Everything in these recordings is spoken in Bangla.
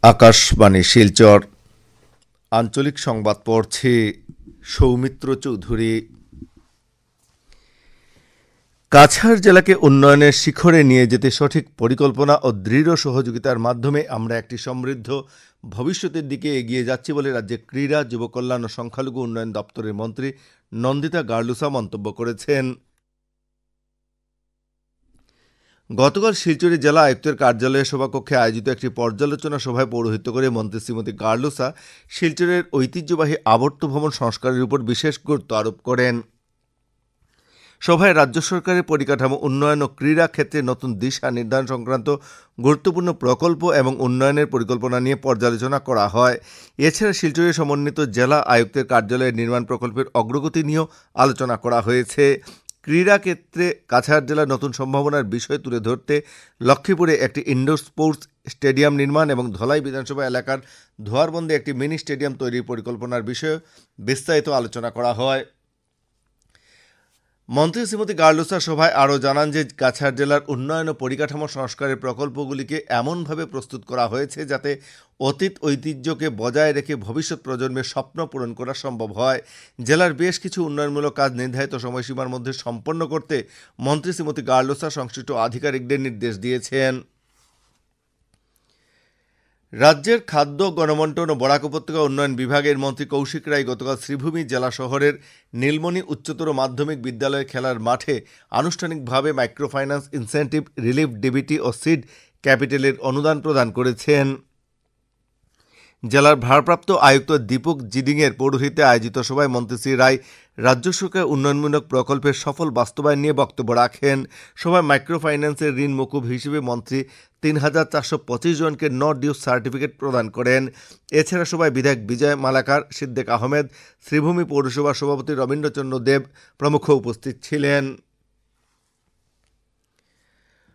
আকাশবাণী শিলচর আঞ্চলিক সংবাদ পড়ছে সৌমিত্র চৌধুরী। কাছাড় জেলাকে উন্নয়নের শিখরে নিয়ে যেতে সঠিক পরিকল্পনা ও দৃঢ় সহযোগিতার মাধ্যমে আমরা একটি সমৃদ্ধ ভবিষ্যতের দিকে এগিয়ে যাচ্ছি বলে রাজ্যের ক্রীড়া, যুব কল্যাণ ও সংখ্যালঘু উন্নয়ন দপ্তরের মন্ত্রী নন্দিতা গার্লুসা মন্তব্য করেছেন। গতকাল শিলচরে জেলা আয়ুক্তের কার্যালয়ের সভাকক্ষে আয়োজিত একটি পর্যালোচনা সভায় পৌরোহিত্য করে মন্ত্রী শ্রীমতী গার্লুসা শিলচরের ঐতিহ্যবাহী আবর্ত ভবন সংস্কারের উপর বিশেষ গুরুত্ব আরোপ করেন। সভায় রাজ্য সরকারের পরিকাঠামো উন্নয়ন ও ক্রীড়া ক্ষেত্রে নতুন দিশা নির্ধারণ সংক্রান্ত গুরুত্বপূর্ণ প্রকল্প এবং উন্নয়নের পরিকল্পনা নিয়ে পর্যালোচনা করা হয়। এছাড়া শিলচরে সমন্বিত জেলা আয়ুক্তের কার্যালয়ের নির্মাণ প্রকল্পের অগ্রগতি নিয়েও আলোচনা করা হয়েছে। ক্রীড়া ক্ষেত্রে কাছাড় জেলার নতুন সম্ভাবনার বিষয় তুলে ধরতে লক্ষ্মীপুরে একটি ইনডোর স্পোর্টস স্টেডিয়াম নির্মাণ এবং ধলাই বিধানসভা এলাকার ধোয়ারবন্দে একটি মিনি স্টেডিয়াম তৈরির পরিকল্পনার বিষয়ে বিস্তারিত আলোচনা করা হয়। মন্ত্রী শ্রীমতী গার্লুসা সভায় আরও জানান যে কাছাড় জেলার উন্নয়ন ও পরিকাঠামো সংস্কারের প্রকল্পগুলিকে এমনভাবে প্রস্তুত করা হয়েছে যাতে অতীত ঐতিহ্যকে বজায় রেখে ভবিষ্যৎ প্রজন্মের স্বপ্ন পূরণ করা সম্ভব হয়। জেলার বেশ কিছু উন্নয়নমূলক কাজ নির্ধারিত সময়সীমার মধ্যে সম্পন্ন করতে মন্ত্রী শ্রীমতী গার্লুসা সংশ্লিষ্ট আধিকারিকদের নির্দেশ দিয়েছেন। রাজ্যের খাদ্য, গণবণ্টন ও বরাক উপত্যকা উন্নয়ন বিভাগের মন্ত্রী কৌশিক রায় গতকাল শ্রীভূমি জেলা শহরের নীলমণি উচ্চতর মাধ্যমিক বিদ্যালয়ের খেলার মাঠে আনুষ্ঠানিকভাবে মাইক্রোফাইন্যান্স ইনসেন্টিভ রিলিফ ডিবিটি ও সিড ক্যাপিটালের অনুদান প্রদান করেছেন। জেলার ভারপ্রাপ্ত আয়ুক্ত দীপক জিডিংয়ের পৌরোহিত্যে আয়োজিত সভায় মন্ত্রী শ্রী রায় রাজ্য সরকার উন্নয়নমূলক প্রকল্পের সফল বাস্তবায়ন নিয়ে বক্তব্য রাখেন। সভায় মাইক্রোফাইন্যান্সের ঋণ মকুব হিসেবে মন্ত্রী ৩,৪২৫ জনকে নট ডিউ সার্টিফিকেট প্রদান করেন। এছাড়া সভায় বিধায়ক বিজয় মালাকার, সিদ্দিক আহমেদ, শ্রীভূমি পৌরসভার সভাপতি রবীন্দ্রচন্দ্র দেব প্রমুখ উপস্থিত ছিলেন।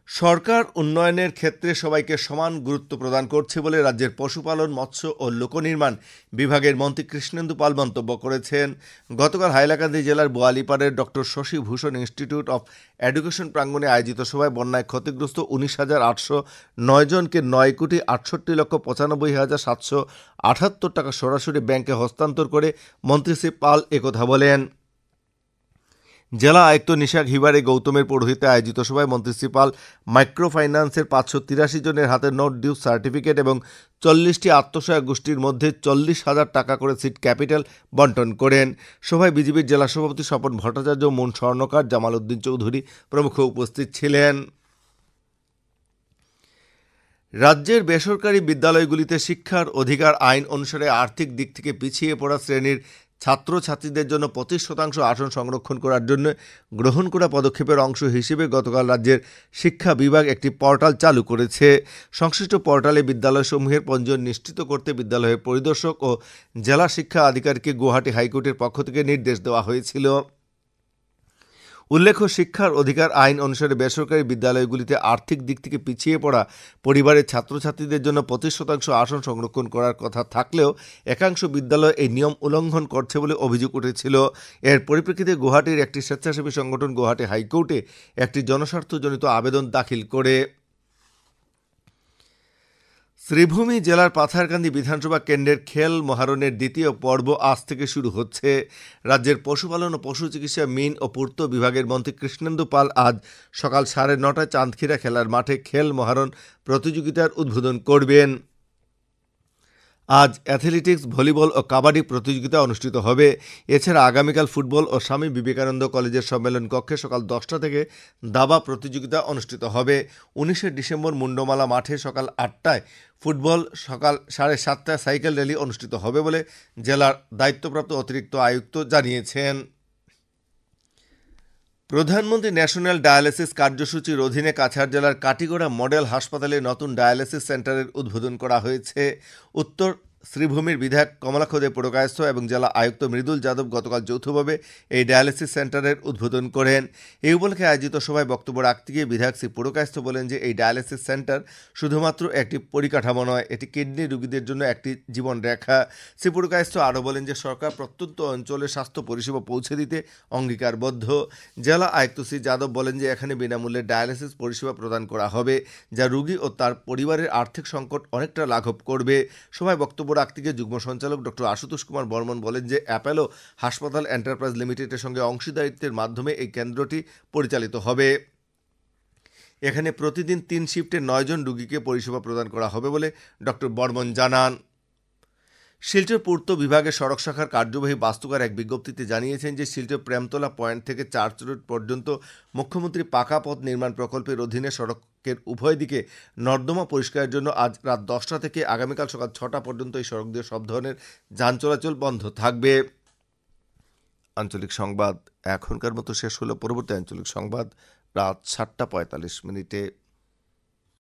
সরকার উন্নয়নের ক্ষেত্রে সবাইকে সমান গুরুত্ব প্রদান করছে বলে রাজ্যের পশুপালন, মৎস্য ও লোকনির্মাণ বিভাগের মন্ত্রী কৃষ্ণেন্দু পাল মন্তব্য করেছেন। গতকাল হাইলাকান্দি জেলার বোয়ালিপাড়ের doctor Shashi Bhushan institute of education প্রাঙ্গণে আয়োজিত সভায় বন্যায় ক্ষতিগ্রস্ত ১৯,৮০৯ জনকে ৯,৬৫,৯৫,৭৭৮ টাকা সরাসরি ব্যাংকে হস্তান্তর করে মন্ত্রী শ্রী পাল একথা বলেন। জেলা আয়ুক্ত নিশাক হিবারে গৌতমের পৌরোহিত্যে আয়োজিত সভায় মন্ত্রী শ্রী পাল মাইক্রোফাইন্যান্সের ৫৮৩ জনের হাতে নট ডিউ সার্টিফিকেট এবং ৪০টি আত্মসহায়ক গোষ্ঠীর মধ্যে ৪০,০০০ টাকা করে সিড ক্যাপিটাল বন্টন করেন। সভায় বিজেপির জেলা সভাপতি স্বপন ভট্টাচার্য, মুন স্বর্ণকার, জামাল উদ্দিন চৌধুরী প্রমুখ উপস্থিত ছিলেন। রাজ্যের বেসরকারি বিদ্যালয়গুলিতে শিক্ষার অধিকার আইন অনুসারে আর্থিক দিক থেকে পিছিয়ে পড়া শ্রেণীর ছাত্রছাত্রীদের জন্য ২৫% আসন সংরক্ষণ করার জন্য গ্রহণ করা পদক্ষেপের অংশ হিসেবে গতকাল রাজ্যের শিক্ষা বিভাগ একটি পোর্টাল চালু করেছে। সংশ্লিষ্ট পোর্টালে বিদ্যালয়সমূহের পঞ্জীয়ন নিশ্চিত করতে বিদ্যালয়ের পরিদর্শক ও জেলা শিক্ষা আধিকারিককে গুয়াহাটি হাইকোর্টের পক্ষ থেকে নির্দেশ দেওয়া হয়েছিল। উল্লেখ্য, শিক্ষার অধিকার আইন অনুসারে বেসরকারি বিদ্যালয়গুলিতে আর্থিক দিক থেকে পিছিয়ে পড়া পরিবারের ছাত্রছাত্রীদের জন্য ২৫% আসন সংরক্ষণ করার কথা থাকলেও একাংশ বিদ্যালয় এই নিয়ম উল্লঙ্ঘন করছে বলে অভিযোগ উঠেছিল। এর পরিপ্রেক্ষিতে গুয়াহাটির একটি স্বেচ্ছাসেবী সংগঠন গুয়াহাটি হাইকোর্টে একটি জনস্বার্থজনিত আবেদন দাখিল করে। শ্রীভূমি জেলার পাথারকান্দি বিধানসভা কেন্দ্রের খেল মহারণের দ্বিতীয় পর্ব আজ থেকে শুরু হচ্ছে। রাজ্যের পশুপালন ও পশু চিকিৎসা, মিন ও পূর্ত বিভাগের মন্ত্রী কৃষ্ণেন্দু পাল আজ সকাল ৯:৩০ চাঁদখিরা খেলার মাঠে খেল মহারণ প্রতিযোগিতার উদ্বোধন করবেন। আজ অ্যাথলেটিক্স, ভলিবল ও কাবাডি প্রতিযোগিতা অনুষ্ঠিত হবে। এছাড়া আগামীকাল ফুটবল ও স্বামী বিবেকানন্দ কলেজের সম্মেলন কক্ষে সকাল ১০টা থেকে দাবা প্রতিযোগিতা অনুষ্ঠিত হবে। ১৯শে ডিসেম্বর মুন্ডমালা মাঠে সকাল ৮টায় ফুটবল, সকাল ৭:৩০টায় সাইকেল র্যালি অনুষ্ঠিত হবে বলে জেলার দায়িত্বপ্রাপ্ত অতিরিক্ত আয়ুক্ত জানিয়েছেন। প্রধানমন্ত্রী ন্যাশনাল ডায়ালিসিস কার্যসূচির অধীনে কাছাড় জেলার কাটিগড়া মডেল হাসপাতালে নতুন ডায়ালিসিস সেন্টারের উদ্বোধন করা হয়েছে। উত্তর শ্রীভূমির বিধায়ক কমলাক্ষ দে পুরকায়স্থ এবং জেলা আয়ুক্ত মৃদুল যাদব গতকাল যৌথভাবে এই ডায়ালিসিস সেন্টারের উদ্বোধন করেন। এই উপলক্ষে আয়োজিত সভায় বক্তব্য রাখতে গিয়ে বিধায়ক শ্রী পুরকায়স্থ বলেন যে এই ডায়ালিসিস সেন্টার শুধুমাত্র একটি পরিকাঠামো নয়, এটি কিডনি রোগীদের জন্য একটি জীবন রেখা। শ্রী পুরকায়স্থ আরও বলেন যে সরকার প্রত্যন্ত অঞ্চলে স্বাস্থ্য পরিষেবা পৌঁছে দিতে অঙ্গীকারবদ্ধ। জেলা আয়ুক্ত শ্রী যাদব বলেন যে এখানে বিনামূল্যে ডায়ালিসিস পরিষেবা প্রদান করা হবে, যা রোগী ও তার পরিবারের আর্থিক সংকট অনেকটা লাঘব করবে। সভায় বক্তব্য রাখতে গিয়ে যুগ্ম সঞ্চালক ডক্টর আশুতোষ কুমার বর্মন বলেন যে অ্যাপোলো হাসপাতাল এন্টারপ্রাইজ লিমিটেডের সঙ্গে অংশীদারিত্বের মাধ্যমে এই কেন্দ্রটি পরিচালিত হবে। এখানে প্রতিদিন 3 শিফটে 9 জন রোগীকে পরিষেবা প্রদান করা হবে বলে ডক্টর বর্মন জানান। শিলচর পূর্ত বিভাগের সড়ক শাখার কার্যবাহী বাস্তুকার এক বিজ্ঞপ্তিতে জানিয়েছেন যে শিলচর প্রেমতলা পয়েন্ট থেকে চার্চ রোড পর্যন্ত মুখ্যমন্ত্রী পাকা পথ নির্মাণ প্রকল্পের অধীনে সড়কের উভয় দিকে নর্দমা পরিষ্কারের জন্য আজ রাত 10টা থেকে আগামীকাল সকাল 6টা পর্যন্ত এই সড়ক দিয়ে সব ধরনের যান চলাচল বন্ধ থাকবে। আঞ্চলিক সংবাদ এখনকার মতো শেষ হলো। পরবর্তী আঞ্চলিক সংবাদ রাত 7টা 45 মিনিটে।